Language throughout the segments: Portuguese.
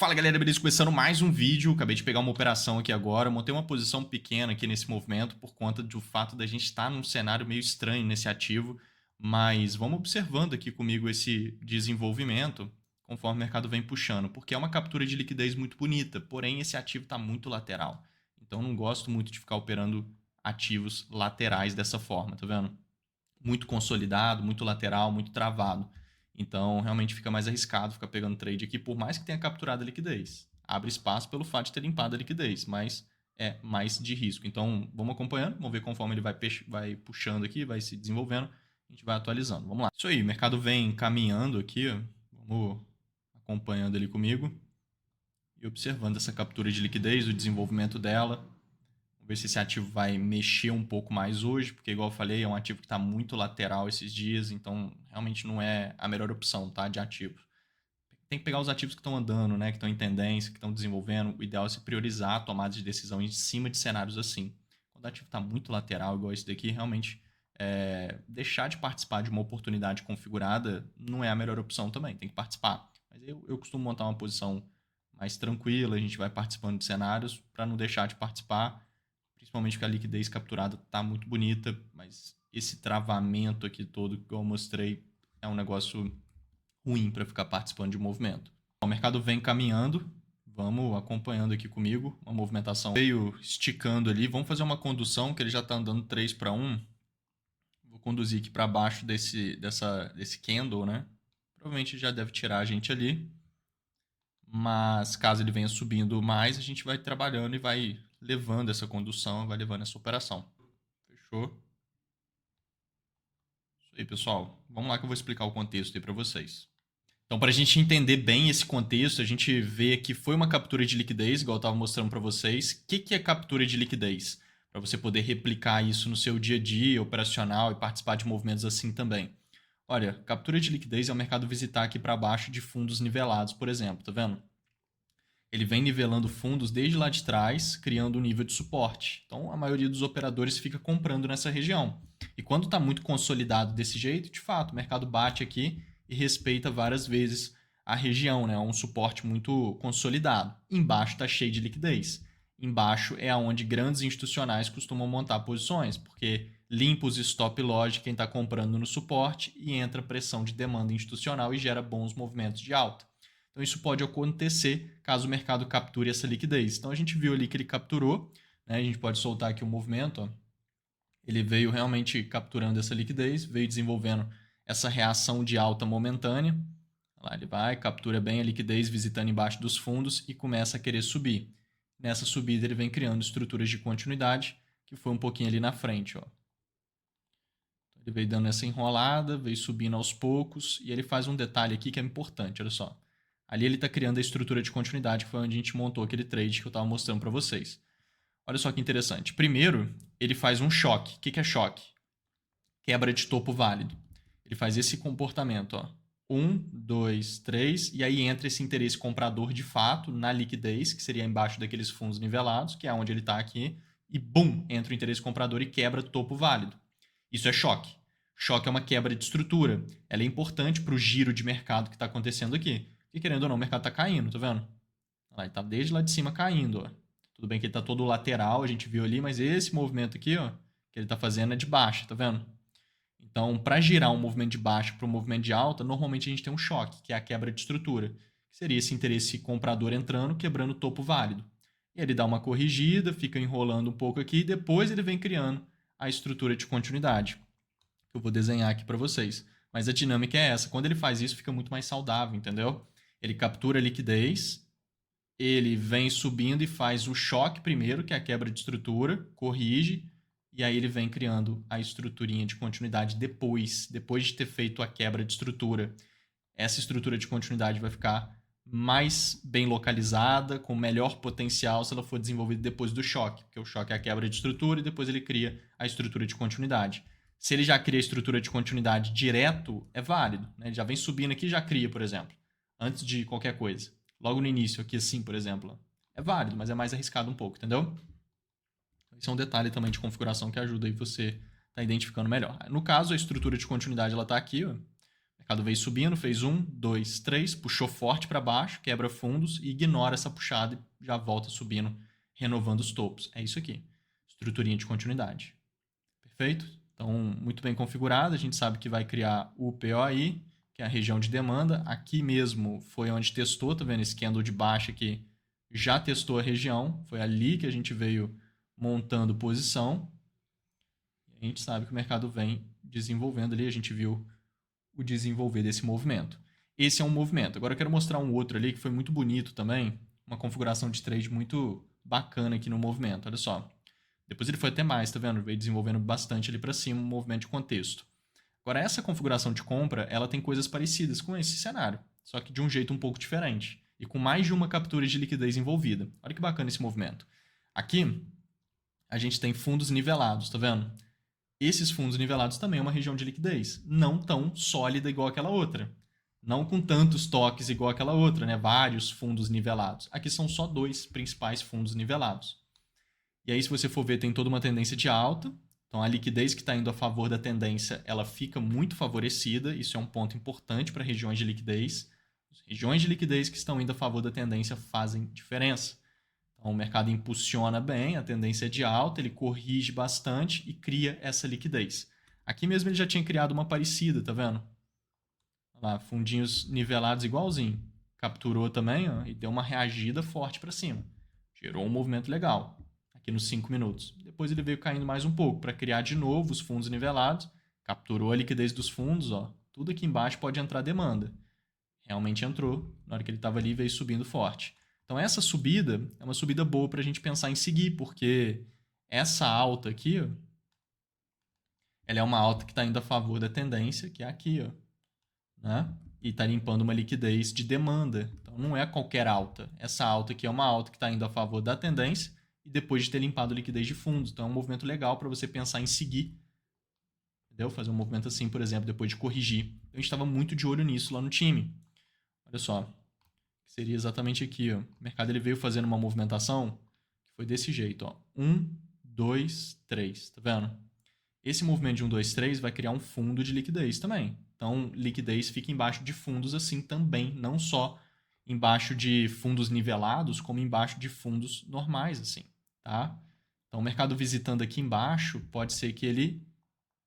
Fala galera, beleza? Começando mais um vídeo. Acabei de pegar uma operação aqui agora. Montei uma posição pequena aqui nesse movimento por conta do fato da gente estar num cenário meio estranho nesse ativo. Mas vamos observando aqui comigo esse desenvolvimento conforme o mercado vem puxando. Porque é uma captura de liquidez muito bonita, porém esse ativo está muito lateral. Então não gosto muito de ficar operando ativos laterais dessa forma, tá vendo? Muito consolidado, muito lateral, muito travado. Então, realmente fica mais arriscado ficar pegando trade aqui, por mais que tenha capturado a liquidez. Abre espaço pelo fato de ter limpado a liquidez, mas é mais de risco. Então, vamos acompanhando, vamos ver conforme ele vai puxando aqui, vai se desenvolvendo, a gente vai atualizando. Vamos lá. Isso aí, o mercado vem caminhando aqui, ó. Vamos acompanhando ele comigo e observando essa captura de liquidez, o desenvolvimento dela. Vamos ver se esse ativo vai mexer um pouco mais hoje, porque igual eu falei, é um ativo que está muito lateral esses dias, então realmente não é a melhor opção, tá, de ativo. Tem que pegar os ativos que estão andando, né, que estão em tendência, que estão desenvolvendo. O ideal é se priorizar a tomada de decisão em cima de cenários assim. Quando o ativo está muito lateral, igual esse daqui, realmente deixar de participar de uma oportunidade configurada não é a melhor opção também, tem que participar. Mas eu costumo montar uma posição mais tranquila, a gente vai participando de cenários para não deixar de participar, principalmente porque a liquidez capturada está muito bonita, mas esse travamento aqui todo que eu mostrei é um negócio ruim para ficar participando de movimento. O mercado vem caminhando, vamos acompanhando aqui comigo, uma movimentação veio esticando ali, vamos fazer uma condução que ele já está andando 3 para 1, vou conduzir aqui para baixo desse candle, né? Provavelmente já deve tirar a gente ali, mas caso ele venha subindo mais, a gente vai trabalhando e vai levando essa condução, vai levando essa operação. Fechou? Isso aí, pessoal. Vamos lá que eu vou explicar o contexto aí para vocês. Então, para a gente entender bem esse contexto, a gente vê que foi uma captura de liquidez, igual eu estava mostrando para vocês. O que é captura de liquidez? Para você poder replicar isso no seu dia a dia operacional e participar de movimentos assim também. Olha, captura de liquidez é o mercado visitar aqui para baixo de fundos nivelados, por exemplo, tá vendo? Ele vem nivelando fundos desde lá de trás, criando um nível de suporte. Então, a maioria dos operadores fica comprando nessa região. E quando está muito consolidado desse jeito, de fato, o mercado bate aqui e respeita várias vezes a região, né? Um suporte muito consolidado. Embaixo está cheio de liquidez. Embaixo é onde grandes institucionais costumam montar posições, porque limpa os stop loss de quem está comprando no suporte e entra pressão de demanda institucional e gera bons movimentos de alta. Então, isso pode acontecer caso o mercado capture essa liquidez. Então, a gente viu ali que ele capturou, né? A gente pode soltar aqui o movimento, ó. Ele veio realmente capturando essa liquidez, veio desenvolvendo essa reação de alta momentânea. Lá ele vai, captura bem a liquidez visitando embaixo dos fundos e começa a querer subir. Nessa subida ele vem criando estruturas de continuidade, que foi um pouquinho ali na frente, ó. Ele veio dando essa enrolada, veio subindo aos poucos, e ele faz um detalhe aqui que é importante, olha só. Ali ele está criando a estrutura de continuidade, que foi onde a gente montou aquele trade que eu estava mostrando para vocês. Olha só que interessante. Primeiro, ele faz um choque. O que é choque? Quebra de topo válido. Ele faz esse comportamento, ó. 1, 2, 3, e aí entra esse interesse comprador de fato na liquidez, que seria embaixo daqueles fundos nivelados, que é onde ele está aqui, e bum, entra o interesse comprador e quebra topo válido. Isso é choque. Choque é uma quebra de estrutura. Ela é importante para o giro de mercado que está acontecendo aqui. E querendo ou não, o mercado está caindo, tá vendo? Ele está desde lá de cima caindo, ó. Tudo bem que ele está todo lateral, a gente viu ali, mas esse movimento aqui, ó, que ele está fazendo é de baixa, tá vendo? Então, para girar um movimento de baixa para um movimento de alta, normalmente a gente tem um choque, que é a quebra de estrutura, que seria esse interesse comprador entrando, quebrando o topo válido. E ele dá uma corrigida, fica enrolando um pouco aqui, e depois ele vem criando a estrutura de continuidade, que eu vou desenhar aqui para vocês. Mas a dinâmica é essa. Quando ele faz isso, fica muito mais saudável, entendeu? Ele captura a liquidez, ele vem subindo e faz o choque primeiro, que é a quebra de estrutura, corrige, e aí ele vem criando a estruturinha de continuidade depois de ter feito a quebra de estrutura. Essa estrutura de continuidade vai ficar mais bem localizada, com melhor potencial se ela for desenvolvida depois do choque, porque o choque é a quebra de estrutura e depois ele cria a estrutura de continuidade. Se ele já cria a estrutura de continuidade direto, é válido, né? Ele já vem subindo aqui e já cria, por exemplo, antes de qualquer coisa. Logo no início, aqui assim, por exemplo, é válido, mas é mais arriscado um pouco, entendeu? Esse é um detalhe também de configuração que ajuda aí você tá identificando melhor. No caso, a estrutura de continuidade ela tá aqui, ó. O mercado veio subindo, fez 1, 2, 3, puxou forte para baixo, quebra fundos e ignora essa puxada e já volta subindo, renovando os topos. É isso aqui. Estruturinha de continuidade. Perfeito? Então, muito bem configurado. A gente sabe que vai criar o POI, que é a região de demanda. Aqui mesmo foi onde testou, tá vendo? Esse candle de baixa aqui já testou a região. Foi ali que a gente veio montando posição. A gente sabe que o mercado vem desenvolvendo ali. A gente viu o desenvolver desse movimento. Esse é um movimento. Agora eu quero mostrar um outro ali que foi muito bonito também. Uma configuração de trade muito bacana aqui no movimento. Olha só. Depois ele foi até mais, tá vendo? Veio desenvolvendo bastante ali para cima um movimento de contexto. Agora, essa configuração de compra, ela tem coisas parecidas com esse cenário, só que de um jeito um pouco diferente e com mais de uma captura de liquidez envolvida. Olha que bacana esse movimento. Aqui, a gente tem fundos nivelados, tá vendo? Esses fundos nivelados também é uma região de liquidez, não tão sólida igual aquela outra. Não com tantos toques igual aquela outra, né? Vários fundos nivelados. Aqui são só 2 principais fundos nivelados. E aí, se você for ver, tem toda uma tendência de alta. Então, a liquidez que está indo a favor da tendência, ela fica muito favorecida. Isso é um ponto importante para regiões de liquidez. As regiões de liquidez que estão indo a favor da tendência fazem diferença. Então, o mercado impulsiona bem, a tendência é de alta, ele corrige bastante e cria essa liquidez. Aqui mesmo ele já tinha criado uma parecida, tá vendo? Olha lá, fundinhos nivelados igualzinho. Capturou também, ó, e deu uma reagida forte para cima. Gerou um movimento legal aqui nos 5 minutos. Depois ele veio caindo mais um pouco para criar de novo os fundos nivelados, capturou a liquidez dos fundos, ó. Tudo aqui embaixo pode entrar demanda. Realmente entrou, na hora que ele estava ali veio subindo forte. Então essa subida é uma subida boa para a gente pensar em seguir, porque essa alta aqui, ó, ela é uma alta que está indo a favor da tendência, que é aqui, ó, né? E está limpando uma liquidez de demanda. Então não é qualquer alta. Essa alta aqui é uma alta que está indo a favor da tendência e depois de ter limpado a liquidez de fundos. Então é um movimento legal para você pensar em seguir. Entendeu? Fazer um movimento assim, por exemplo, depois de corrigir. Então, a gente estava muito de olho nisso lá no time. Olha só. Seria exatamente aqui. Ó. O mercado ele veio fazendo uma movimentação que foi desse jeito. Ó. 1, 2, 3. Tá vendo? Esse movimento de 1, 2, 3 vai criar um fundo de liquidez também. Então, liquidez fica embaixo de fundos assim também, não só embaixo de fundos nivelados, como embaixo de fundos normais assim, tá? Então, o mercado visitando aqui embaixo, pode ser que ele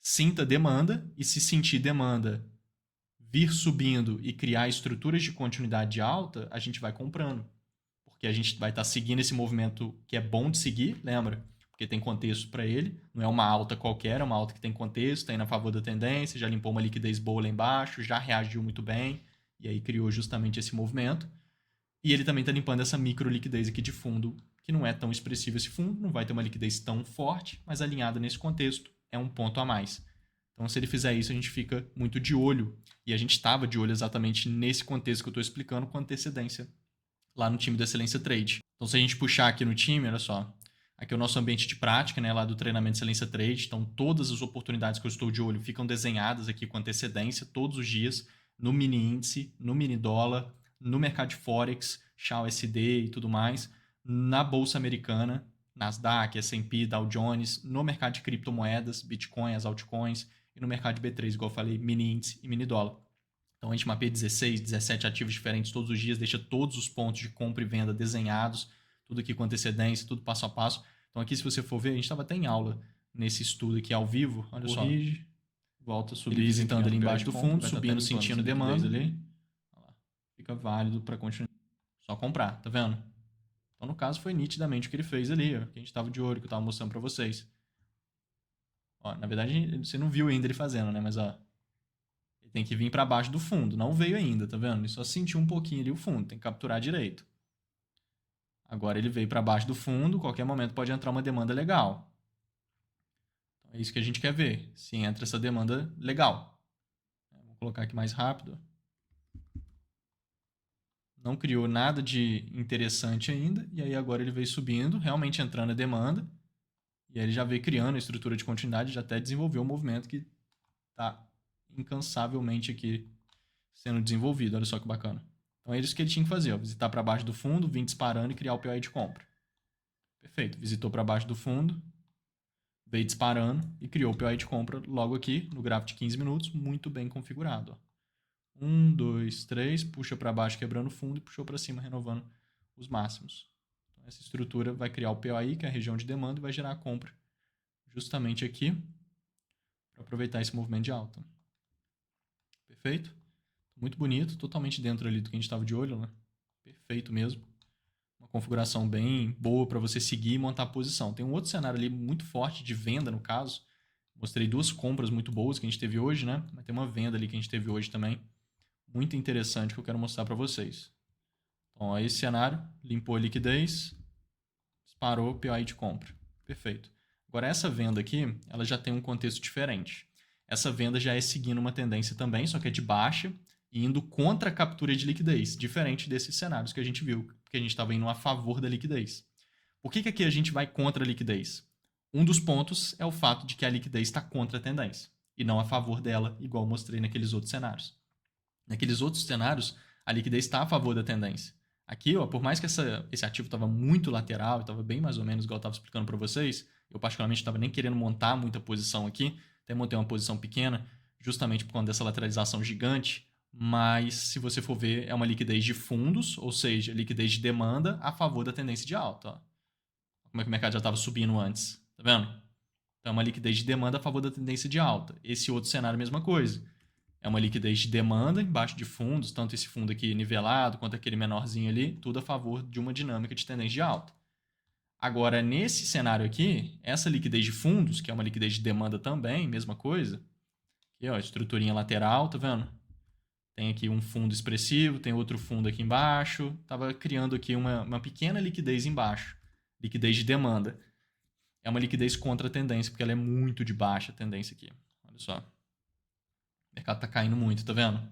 sinta demanda e se sentir demanda vir subindo e criar estruturas de continuidade alta, a gente vai comprando. Porque a gente vai estar seguindo esse movimento que é bom de seguir, lembra? Porque tem contexto para ele, não é uma alta qualquer, é uma alta que tem contexto, está indo a favor da tendência, já limpou uma liquidez boa lá embaixo, já reagiu muito bem, e aí criou justamente esse movimento. E ele também está limpando essa micro liquidez aqui de fundo, que não é tão expressivo esse fundo, não vai ter uma liquidez tão forte, mas alinhada nesse contexto é um ponto a mais. Então, se ele fizer isso, a gente fica muito de olho. E a gente estava de olho exatamente nesse contexto que eu estou explicando com antecedência lá no time do Excelência Trade. Então, se a gente puxar aqui no time, olha só, aqui é o nosso ambiente de prática, né, lá do treinamento Excelência Trade. Então, todas as oportunidades que eu estou de olho ficam desenhadas aqui com antecedência, todos os dias, no mini índice, no mini dólar, no mercado de Forex, XAUSD e tudo mais, na Bolsa Americana, Nasdaq, S&P, Dow Jones, no mercado de criptomoedas, Bitcoin, as altcoins, e no mercado de B3, igual eu falei, mini índice e mini dólar. Então a gente mapeia 16, 17 ativos diferentes todos os dias, deixa todos os pontos de compra e venda desenhados, tudo aqui com antecedência, tudo passo a passo. Então aqui, se você for ver, a gente estava até em aula nesse estudo aqui ao vivo, olha só. Corrige, volta a subir, ele visitando ali embaixo do fundo, subindo, sentindo demanda ali. Fica válido para continuar. Só comprar, tá vendo? Então no caso foi nitidamente o que ele fez ali, ó, que a gente estava de olho, que eu estava mostrando para vocês. Ó, na verdade, você não viu ainda ele fazendo, né? Mas ó, ele tem que vir para baixo do fundo. Não veio ainda, tá vendo? Ele só sentiu um pouquinho ali o fundo. Tem que capturar direito. Agora ele veio para baixo do fundo. Qualquer momento pode entrar uma demanda legal. Então, é isso que a gente quer ver. Se entra essa demanda legal. Vou colocar aqui mais rápido. Não criou nada de interessante ainda. E aí agora ele veio subindo, realmente entrando a demanda. E aí ele já veio criando a estrutura de continuidade, já até desenvolveu um movimento que está incansavelmente aqui sendo desenvolvido. Olha só que bacana. Então é isso que ele tinha que fazer, ó, visitar para baixo do fundo, vir disparando e criar o POI de compra. Perfeito, visitou para baixo do fundo, veio disparando e criou o POI de compra logo aqui no gráfico de 15 minutos, muito bem configurado. Ó. 1, 2, 3, puxa para baixo quebrando o fundo e puxou para cima renovando os máximos. Então, essa estrutura vai criar o POI, que é a região de demanda, e vai gerar a compra justamente aqui para aproveitar esse movimento de alta. Perfeito? Muito bonito, totalmente dentro ali do que a gente estava de olho, né? Perfeito mesmo. Uma configuração bem boa para você seguir e montar a posição. Tem um outro cenário ali muito forte de venda, no caso. Mostrei duas compras muito boas que a gente teve hoje, né? Mas tem uma venda ali que a gente teve hoje também. Muito interessante que eu quero mostrar para vocês. Então, ó, esse cenário, limpou a liquidez, disparou o POI de compra. Perfeito. Agora, essa venda aqui, ela já tem um contexto diferente. Essa venda já é seguindo uma tendência também, só que é de baixa e indo contra a captura de liquidez, diferente desses cenários que a gente viu, porque a gente estava indo a favor da liquidez. Por que aqui a gente vai contra a liquidez? Um dos pontos é o fato de que a liquidez está contra a tendência e não a favor dela, igual mostrei naqueles outros cenários. Naqueles outros cenários, a liquidez está a favor da tendência. Aqui, ó, por mais que esse ativo estava muito lateral, estava bem mais ou menos igual eu estava explicando para vocês, eu particularmente estava nem querendo montar muita posição aqui, até montei uma posição pequena, justamente por conta dessa lateralização gigante, mas se você for ver, é uma liquidez de fundos, ou seja, liquidez de demanda a favor da tendência de alta. Ó. Como é que o mercado já estava subindo antes, tá vendo? Então é uma liquidez de demanda a favor da tendência de alta. Esse outro cenário, mesma coisa. É uma liquidez de demanda embaixo de fundos, tanto esse fundo aqui nivelado quanto aquele menorzinho ali, tudo a favor de uma dinâmica de tendência de alta. Agora, nesse cenário aqui, essa liquidez de fundos, que é uma liquidez de demanda também, mesma coisa. Aqui, ó, estruturinha lateral, tá vendo? Tem aqui um fundo expressivo, tem outro fundo aqui embaixo. Estava criando aqui uma pequena liquidez embaixo. Liquidez de demanda. É uma liquidez contra a tendência, porque ela é muito de baixa a tendência aqui. Olha só. O mercado está caindo muito, tá vendo?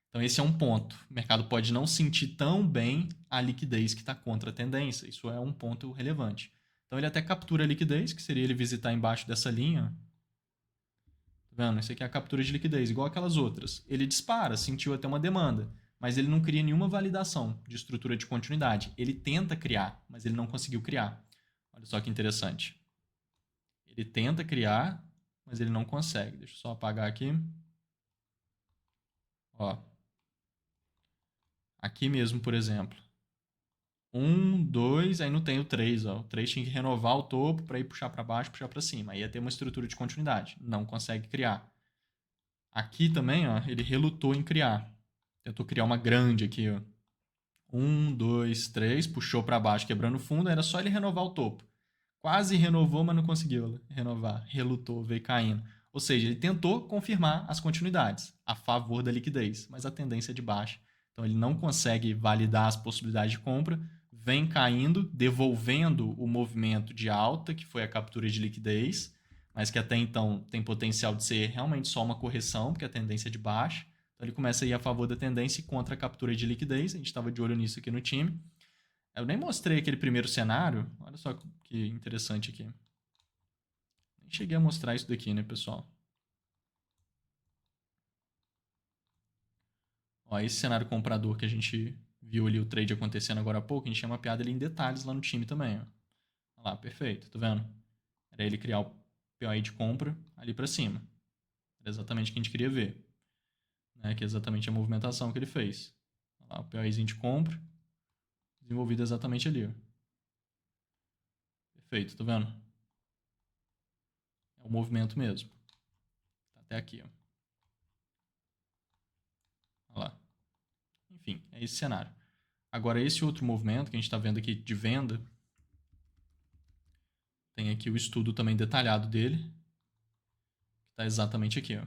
Então esse é um ponto. O mercado pode não sentir tão bem a liquidez que está contra a tendência. Isso é um ponto relevante. Então ele até captura a liquidez, que seria ele visitar embaixo dessa linha. Tá vendo? Isso aqui é a captura de liquidez, igual aquelas outras. Ele dispara, sentiu até uma demanda, mas ele não cria nenhuma validação de estrutura de continuidade. Ele tenta criar, mas ele não conseguiu criar. Olha só que interessante. Ele tenta criar, mas ele não consegue. Deixa eu só apagar aqui. Ó. Aqui mesmo, por exemplo. 1, 2, aí não tem o 3. Ó. O 3 tinha que renovar o topo para ir puxar para baixo, puxar para cima. Aí ia ter uma estrutura de continuidade. Não consegue criar. Aqui também, ó, ele relutou em criar. Tentou criar uma grande aqui, ó. 1, 2, 3, puxou para baixo, quebrando o fundo. Era só ele renovar o topo. Quase renovou, mas não conseguiu renovar. Relutou, veio caindo. Ou seja, ele tentou confirmar as continuidades a favor da liquidez, mas a tendência é de baixa. Então ele não consegue validar as possibilidades de compra, vem caindo, devolvendo o movimento de alta, que foi a captura de liquidez, mas que até então tem potencial de ser realmente só uma correção, porque a tendência é de baixa. Então ele começa a ir a favor da tendência e contra a captura de liquidez. A gente estava de olho nisso aqui no time. Eu nem mostrei aquele primeiro cenário. Olha só que interessante aqui. Nem cheguei a mostrar isso daqui, né, pessoal? Ó, esse cenário comprador que a gente viu ali o trade acontecendo agora há pouco, a gente tinha mapeado ele em detalhes lá no time também. Ó. Olha lá, perfeito, tá vendo? Era ele criar o POI de compra ali para cima. Era exatamente o que a gente queria ver. Né? Que é exatamente a movimentação que ele fez. Olha lá, o POIzinho de compra, desenvolvido exatamente ali. Ó. Perfeito, tá vendo? É o movimento mesmo. Tá até aqui, ó. Olha lá. Enfim, é esse cenário. Agora, esse outro movimento que a gente está vendo aqui de venda, tem aqui o estudo também detalhado dele, que está exatamente aqui. Ó.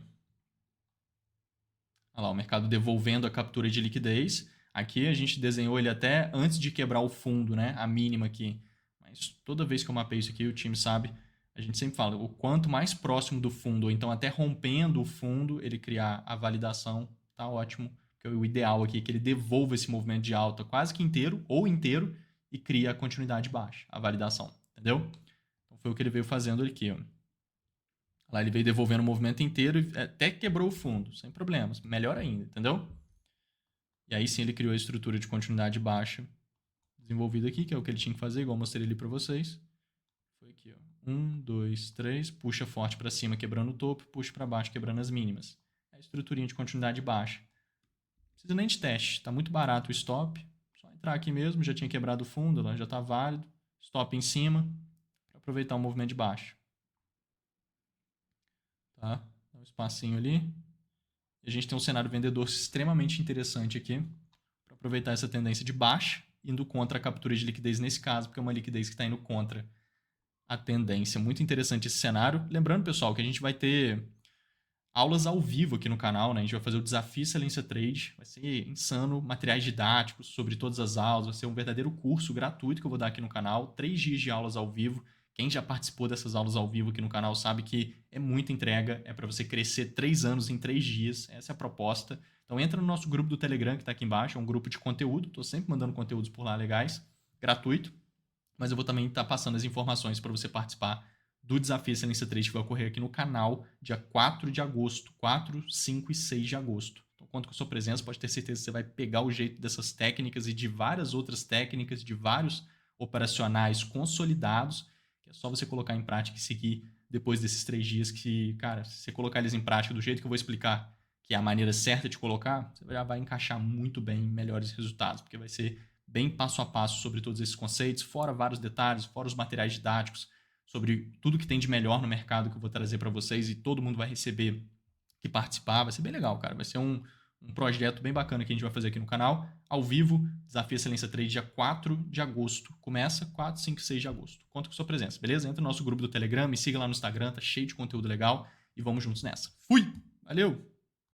Olha lá, o mercado devolvendo a captura de liquidez. Aqui a gente desenhou ele até antes de quebrar o fundo, né? A mínima aqui. Mas toda vez que eu mapeio isso aqui, o time sabe, a gente sempre fala, o quanto mais próximo do fundo, ou então até rompendo o fundo, ele criar a validação, tá ótimo. Porque o ideal aqui é que ele devolva esse movimento de alta quase que inteiro, ou inteiro, e cria a continuidade baixa, a validação, entendeu? Então foi o que ele veio fazendo aqui, ó. Lá ele veio devolvendo o movimento inteiro e até quebrou o fundo, sem problemas. Melhor ainda, entendeu? E aí sim ele criou a estrutura de continuidade baixa desenvolvida aqui, que é o que ele tinha que fazer, igual eu mostrei ali para vocês. Foi aqui, ó. 1, 2, 3, puxa forte para cima, quebrando o topo, puxa para baixo, quebrando as mínimas. É a estruturinha de continuidade baixa. precisa nem de teste, tá muito barato o stop. Só entrar aqui mesmo, já tinha quebrado o fundo, já tá válido. Stop em cima, para aproveitar o movimento de baixo. Tá? Dá um espacinho ali. E a gente tem um cenário vendedor extremamente interessante aqui, para aproveitar essa tendência de baixa, indo contra a captura de liquidez nesse caso, porque é uma liquidez que está indo contra a tendência. Muito interessante esse cenário. Lembrando, pessoal, que a gente vai ter aulas ao vivo aqui no canal, né? A gente vai fazer o Desafio Excelência Trade, vai ser insano, materiais didáticos sobre todas as aulas, vai ser um verdadeiro curso gratuito que eu vou dar aqui no canal, 3 dias de aulas ao vivo. Quem já participou dessas aulas ao vivo aqui no canal sabe que é muita entrega, é para você crescer 3 anos em 3 dias, essa é a proposta. Então entra no nosso grupo do Telegram que está aqui embaixo, é um grupo de conteúdo, estou sempre mandando conteúdos por lá legais, gratuito, mas eu vou também estar passando as informações para você participar do Desafio Excelência 3 que vai ocorrer aqui no canal dia 4 de agosto, 4, 5 e 6 de agosto. Então, conto com a sua presença, pode ter certeza que você vai pegar o jeito dessas técnicas e de várias outras técnicas, de vários operacionais consolidados, que é só você colocar em prática e seguir depois desses 3 dias que, cara, se você colocar eles em prática do jeito que eu vou explicar, que é a maneira certa de colocar, você já vai encaixar muito bem melhores resultados, porque vai ser bem passo a passo sobre todos esses conceitos, fora vários detalhes, fora os materiais didáticos, sobre tudo que tem de melhor no mercado que eu vou trazer para vocês e todo mundo vai receber que participar. Vai ser bem legal, cara. Vai ser um projeto bem bacana que a gente vai fazer aqui no canal, ao vivo, Desafio Excelência Trade, dia 4 de agosto. Começa 4, 5 e 6 de agosto. Conto com sua presença, beleza? Entra no nosso grupo do Telegram, me siga lá no Instagram, tá cheio de conteúdo legal e vamos juntos nessa. Fui! Valeu!